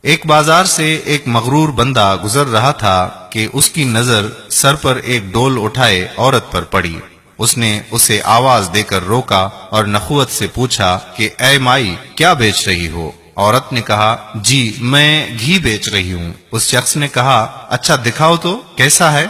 ایک بازار سے ایک مغرور بندہ گزر رہا تھا کہ اس کی نظر سر پر ایک ڈول اٹھائے عورت پر پڑی۔ اس نے اسے آواز دے کر روکا اور نخوت سے پوچھا کہ اے مائی، کیا بیچ رہی ہو؟ عورت نے کہا، جی میں گھی بیچ رہی ہوں۔ اس شخص نے کہا، اچھا دکھاؤ تو کیسا ہے؟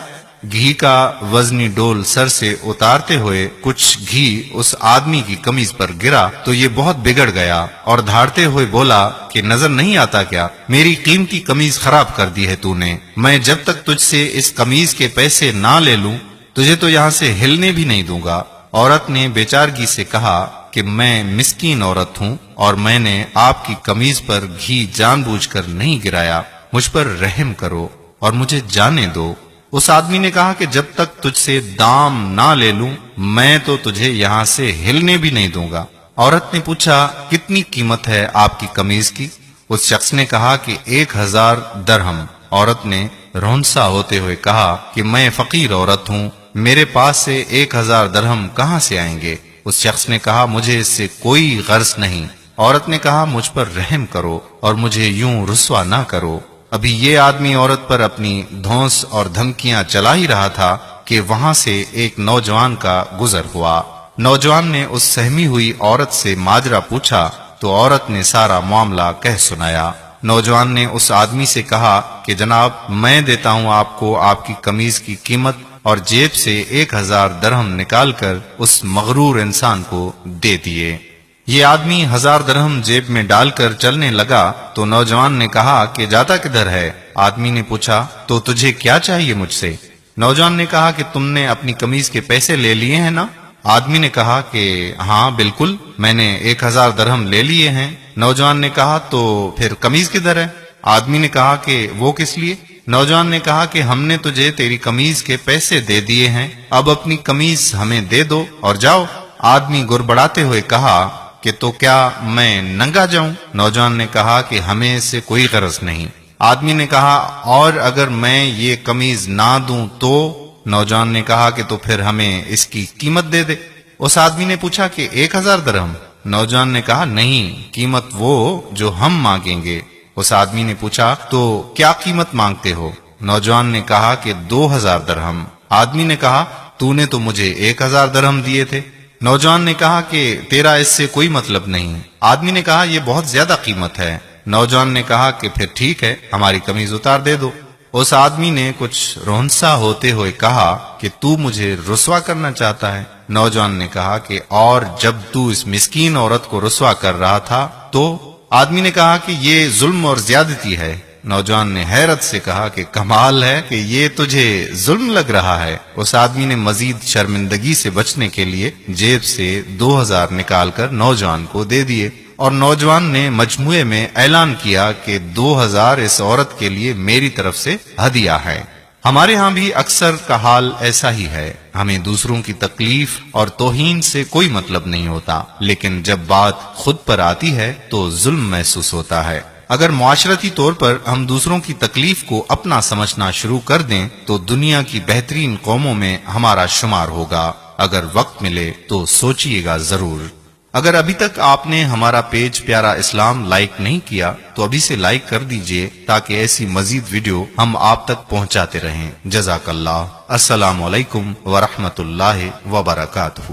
گھی کا وزنی ڈول سر سے اتارتے ہوئے کچھ گھی اس آدمی کی قمیض پر گرا تو یہ بہت بگڑ گیا اور دھاڑتے ہوئے بولا کہ نظر نہیں آتا کیا؟ میری قیمتی قمیض خراب کر دی ہے تو نے۔ میں جب تک تجھ سے اس قمیض کے پیسے نہ لے لوں تجھے تو یہاں سے ہلنے بھی نہیں دوں گا۔ عورت نے بیچارگی سے کہا کہ میں مسکین عورت ہوں اور میں نے آپ کی قمیض پر گھی جان بوجھ کر نہیں گرایا، مجھ پر رحم کرو اور مجھے جانے دو۔ اس آدمی نے کہا کہ جب تک تجھ سے دام نہ لے لوں میں تو تجھے یہاں سے ہلنے بھی نہیں دوں گا۔ عورت نے پوچھا، کتنی قیمت ہے آپ کی قمیض کی؟ اس شخص نے کہا کہ 1000 درہم۔ عورت نے رونسا ہوتے ہوئے کہا کہ میں فقیر عورت ہوں، میرے پاس سے 1000 درہم کہاں سے آئیں گے؟ اس شخص نے کہا، مجھے اس سے کوئی غرض نہیں۔ عورت نے کہا، مجھ پر رحم کرو اور مجھے یوں رسوا نہ کرو۔ ابھی یہ آدمی عورت پر اپنی دھونس اور دھمکیاں چلا ہی رہا تھا کہ وہاں سے ایک نوجوان کا گزر ہوا۔ نوجوان نے اس سہمی ہوئی عورت سے ماجرا پوچھا تو عورت نے سارا معاملہ کہہ سنایا۔ نوجوان نے اس آدمی سے کہا کہ جناب، میں دیتا ہوں آپ کو آپ کی قمیض کی قیمت، اور جیب سے 1000 درہم نکال کر اس مغرور انسان کو دے دیے۔ یہ آدمی 1000 درہم جیب میں ڈال کر چلنے لگا تو نوجوان نے کہا کہ جاتا کدھر ہے؟ آدمی نے پوچھا، تو تجھے کیا چاہیے مجھ سے؟ نوجوان نے کہا کہ تم نے اپنی قمیض کے پیسے لے لیے ہیں نا؟ آدمی نے کہا کہ ہاں بالکل، میں نے 1000 درہم لے لیے ہیں۔ نوجوان نے کہا، تو پھر قمیض کدھر ہے؟ آدمی نے کہا کہ وہ کس لیے؟ نوجوان نے کہا کہ ہم نے تجھے تیری قمیض کے پیسے دے دیے ہیں، اب اپنی قمیض ہمیں دے دو اور جاؤ۔ آدمی گڑبڑاتے ہوئے کہا کہ تو کیا میں ننگا جاؤں؟ نوجوان نے کہا کہ ہمیں اس سے کوئی غرض نہیں۔ آدمی نے کہا، اور اگر میں یہ قمیض نہ دوں تو؟ نوجوان نے کہا کہ تو پھر ہمیں اس کی قیمت دے دے۔ اس آدمی نے پوچھا کہ 1000 درہم؟ نوجوان نے کہا، نہیں، قیمت وہ جو ہم مانگیں گے۔ اس آدمی نے پوچھا، تو کیا قیمت مانگتے ہو؟ نوجوان نے کہا کہ 2000 درہم۔ آدمی نے کہا، تو نے تو مجھے 1000 درہم دیے تھے۔ نوجوان نے کہا کہ تیرا اس سے کوئی مطلب نہیں۔ آدمی نے کہا، یہ بہت زیادہ قیمت ہے۔ نوجوان نے کہا کہ پھر ٹھیک ہے، ہماری قمیض اتار دے دو۔ اس آدمی نے کچھ رونسا ہوتے ہوئے کہا کہ تو مجھے رسوا کرنا چاہتا ہے؟ نوجوان نے کہا کہ اور جب تو اس مسکین عورت کو رسوا کر رہا تھا تو؟ آدمی نے کہا کہ یہ ظلم اور زیادتی ہے۔ نوجوان نے حیرت سے کہا کہ کمال ہے کہ یہ تجھے ظلم لگ رہا ہے۔ اس آدمی نے مزید شرمندگی سے بچنے کے لیے جیب سے 2000 نکال کر نوجوان کو دے دیے، اور نوجوان نے مجموعے میں اعلان کیا کہ 2000 اس عورت کے لیے میری طرف سے ہدیہ ہے۔ ہمارے ہاں بھی اکثر کا حال ایسا ہی ہے، ہمیں دوسروں کی تکلیف اور توہین سے کوئی مطلب نہیں ہوتا، لیکن جب بات خود پر آتی ہے تو ظلم محسوس ہوتا ہے۔ اگر معاشرتی طور پر ہم دوسروں کی تکلیف کو اپنا سمجھنا شروع کر دیں تو دنیا کی بہترین قوموں میں ہمارا شمار ہوگا۔ اگر وقت ملے تو سوچئے گا ضرور۔ اگر ابھی تک آپ نے ہمارا پیج پیارا اسلام لائک نہیں کیا تو ابھی سے لائک کر دیجئے تاکہ ایسی مزید ویڈیو ہم آپ تک پہنچاتے رہیں۔ جزاک اللہ۔ السلام علیکم ورحمۃ اللہ وبرکاتہ۔